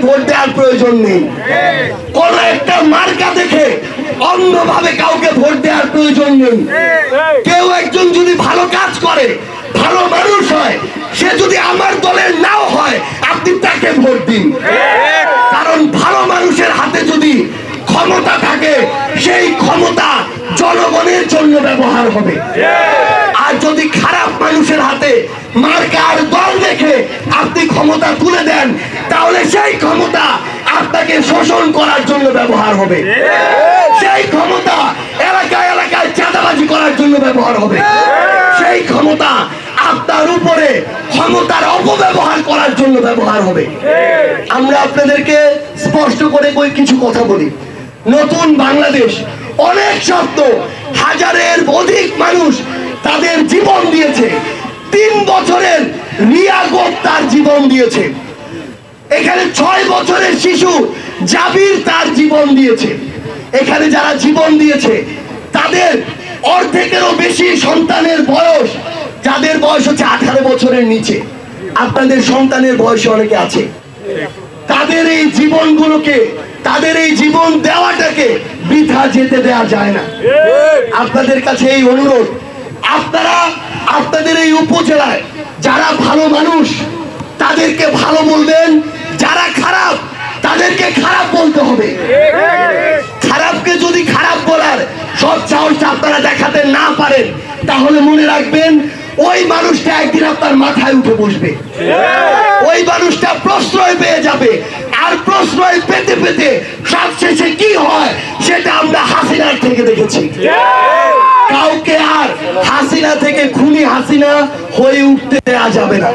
Vote দেওয়ার প্রয়োজন নেই। কোন একটা মার্কা দেখে অন্যভাবে কাউকে ভোট দেওয়ার প্রয়োজন নেই। কেউ একজন যদি ভালো কাজ করে, ভালো মানুষ হয়, সে যদি আমার দলের নাও হয়, আপনি তাকে ভোট দিন। কারণ ভালো মানুষের হাতে যদি ক্ষমতা থাকে, সেই ক্ষমতা জনগণের জন্য ব্যবহার হবে। আর যদি খারাপ মানুষের হাতে মার্কার দল দেখে আপনি ক্ষমতা তুলে দেন, তাহলে সেই ক্ষমতা আপনাকে শোষণ করার জন্য ব্যবহার হবে। সেই ক্ষমতা এলাকায় এলাকায় চাঁদাবাজি করার জন্য ব্যবহার হবে। সেই ক্ষমতা আপনার উপরে ক্ষমতার অপব্যবহার করার জন্য ব্যবহার হবে। আমরা আপনাদেরকে স্পষ্ট করে কিছু কথা বলি। নতুন বাংলাদেশ অনেক শব্দ, হাজারের অধিক মানুষ তাদের জীবন দিয়েছে। 3 বছরের রিয়াগত তার জীবন দিয়েছে। এখানে 6 বছরের শিশু জাবির তার জীবন দিয়েছে। এখানে যারা জীবন দিয়েছে তাদের অর্ধেকেরও বেশি সন্তানের বয়স, যাদের বয়স হচ্ছে 18 বছরের নিচে। আপনাদের সন্তানের বয়স অনেকে আছে। তাদের এই জীবনগুলোকে, তাদের এই জীবন দেওয়াটাকে বৃথা যেতে দেওয়া যায় না। আপনাদের কাছে এই অনুরোধ, আপনারা আপনাদের এই উপজেলায় যারা ভালো মানুষ তাদেরকে ভালো বলবেন, যারা খারাপ তাদেরকে খারাপ বলতে হবে। খারাপকে যদি খারাপ বলার সব সাহস আপনারা দেখাতে না পারেন, তাহলে মনে রাখবেন ওই মানুষটা একদিন আপনার মাথায় উঠে বসবে। ওই মানুষটা প্রশ্রয় পেয়ে যাবে। আর প্রশ্রয় পেতে পেতে সবশেষে কি হয় সেটা আমরা হাসিনার থেকে দেখেছি। কাউকে আর হাসিনা থেকে খুনি হাসিনা হয়ে উঠতে দেওয়া যাবে না।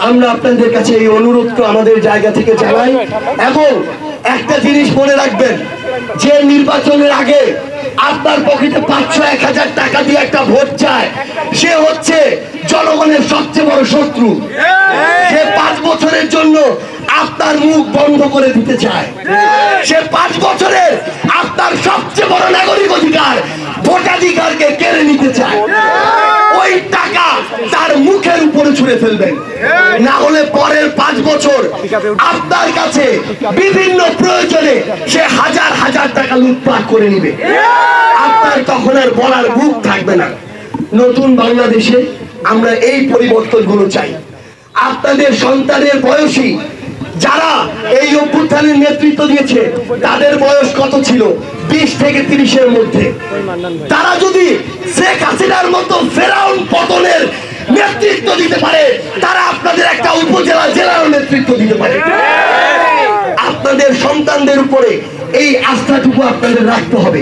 আমরা আপনাদের কাছে এই অনুরোধটা আমাদের জায়গা থেকে জানাই। এবং একটা জিনিস মনে রাখবেন, যে নির্বাচনের আগে আপনার পকেটে 500-1000 টাকা দিয়ে একটা ভোট চায়, সে হচ্ছে জনগণের সবচেয়ে বড় শত্রু। সে 5 বছরের জন্য আপনার মুখ বন্ধ করে দিতে চায়। সে 5 বছরের আপনার সবচেয়ে বড় নাগরিক অধিকার, ভোটাধিকারকে কেড়ে নিতে চায়। ওই টাকা তার মুখের উপরে ছুঁড়ে ফেলবেন, না হলে পরের 5 বছর আপনার কাছে বিভিন্ন প্রয়োজনে সে হাজার হাজার টাকা লুটপাট করে নিবে। আপনার তখন আর বলার মুখ থাকবে না। নতুন বাংলাদেশে আমরা এই পরিবর্তনগুলো চাই। আপনাদের সন্তানের বয়সী যারা এই অভ্যুত্থানের নেতৃত্ব দিয়েছে, তাদের বয়স কত ছিল? 20 থেকে 30-এর মধ্যে। তারা যদি শেখ হাসিনার মতো ফেরাউন পতনের নেতৃত্ব দিতে পারে, তারা আপনাদের একটা উপজেলা জেলার নেতৃত্ব দিতে পারে। আপনাদের সন্তানদের উপরে এই আস্থাটুকু আপনাদের রাখতে হবে।